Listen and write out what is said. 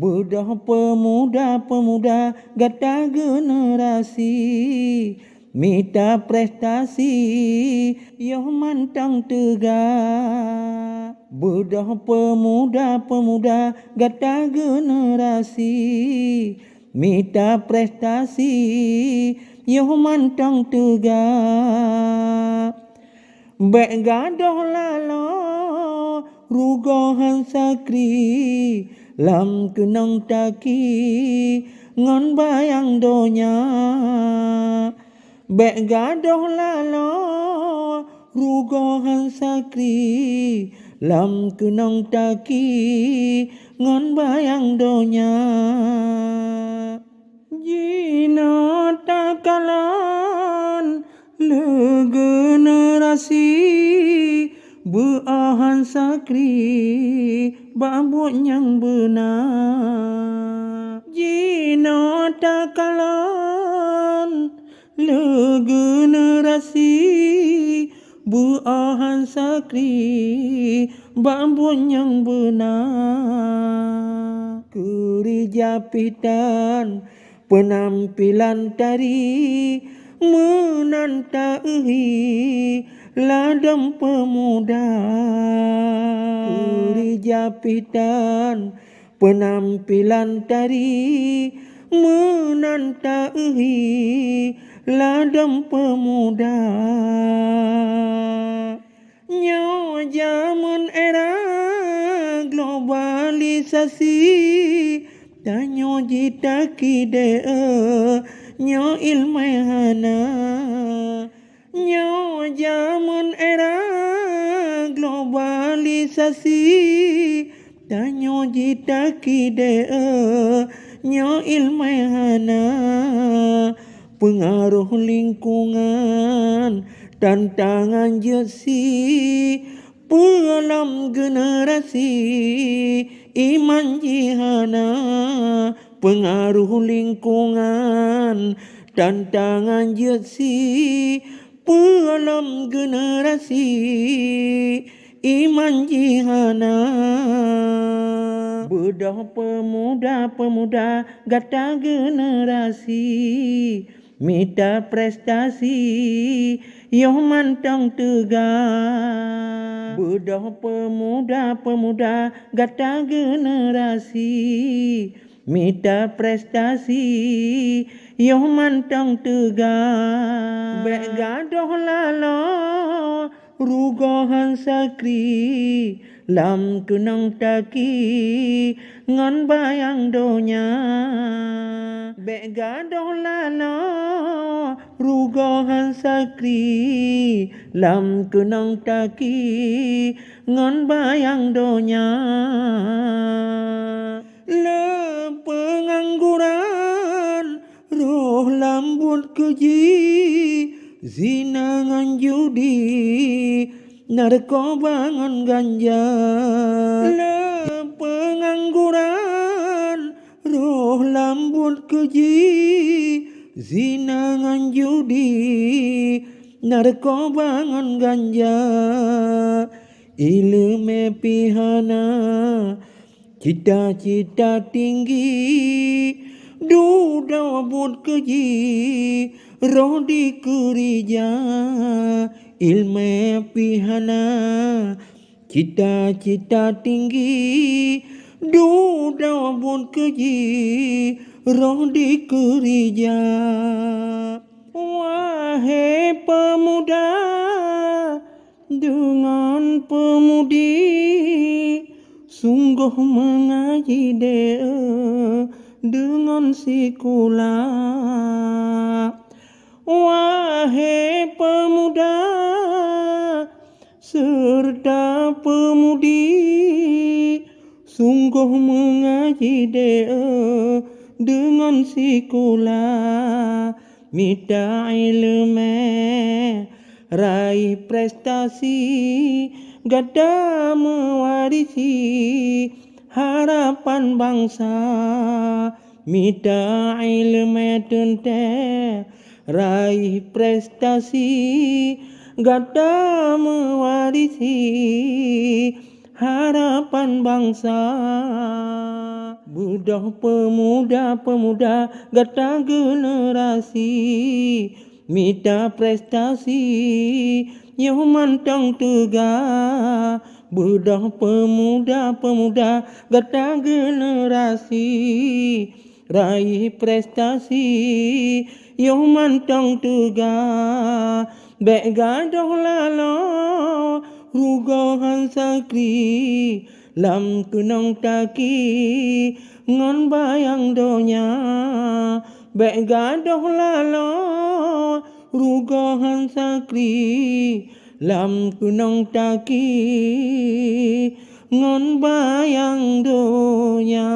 Bedah pemuda-pemuda gata generasi, mita prestasi yoh mantang tegak. Bedah pemuda-pemuda gata generasi, mita prestasi yoh mantang tegak. Bek gadoh lalo rugohan sakri, lam kenang taki ngon bayang donya. Bek gadoh lalo rugohan sakri, lam kenang taki ngon bayang donya. Jina takalan le generasi, beahan sakri babut yang benar. Jina takalan le generasi, beahan sakri babut yang benar. Kerja pitan penampilan tari menantai ladang pemuda. Kerja pitan penampilan tari menantai ladang pemuda. Nyo zaman era globalisasi, tanyo jita kide nyo ilmehana. Nyo zaman era globalisasi, tanyo jita kide nyo ilmehana. Pengaruh lingkungan, tantangan jesi, pelam generasi iman jihana. Pengaruh lingkungan, tantangan jesi, pelam generasi iman jihana. Bedah pemuda-pemuda gata generasi, mita prestasi yoh mantang tegak. Bedah pemuda-pemuda gata generasi, mita prestasi yoh mantang tegak. Bek gadoh lalo rugohan sakri, lam kenang taki ngon bayang donya. Bek gadoh lalo rugohan sakri, lam kenang taki ngon bayang donya. Le pengangguran roh lambut keji, zina ngan judi, narkoba ngan ganja. Le pengangguran roh lambut keji, zina ngan judi, narkoba ngan ganja. Ilmu pihana cita-cita tinggi, duda wabut keji roh di kerja. Ilmu pihana cita-cita tinggi, duda wabut keji roh di kerja. Wahai pemuda dengan pemudi, sungguh mengaji dengan sikula. Wahai pemuda serta pemudi, sungguh mengaji dengan sikula. Mita ilmu raih prestasi, gada mewarisi harapan bangsa. Mita ilmu tente raih prestasi, gada mewarisi harapan bangsa. Budak pemuda-pemuda gata generasi, minta prestasi yang mantang tegak. Budak pemuda-pemuda gata generasi, raih prestasi yang mantang tegak. Bek gadoh lalo rugohan sakri, lam kunong taki ngon bayang donya. Bek gadoh lalo rugohan sakri, lam kunong taki ngon bayang donya.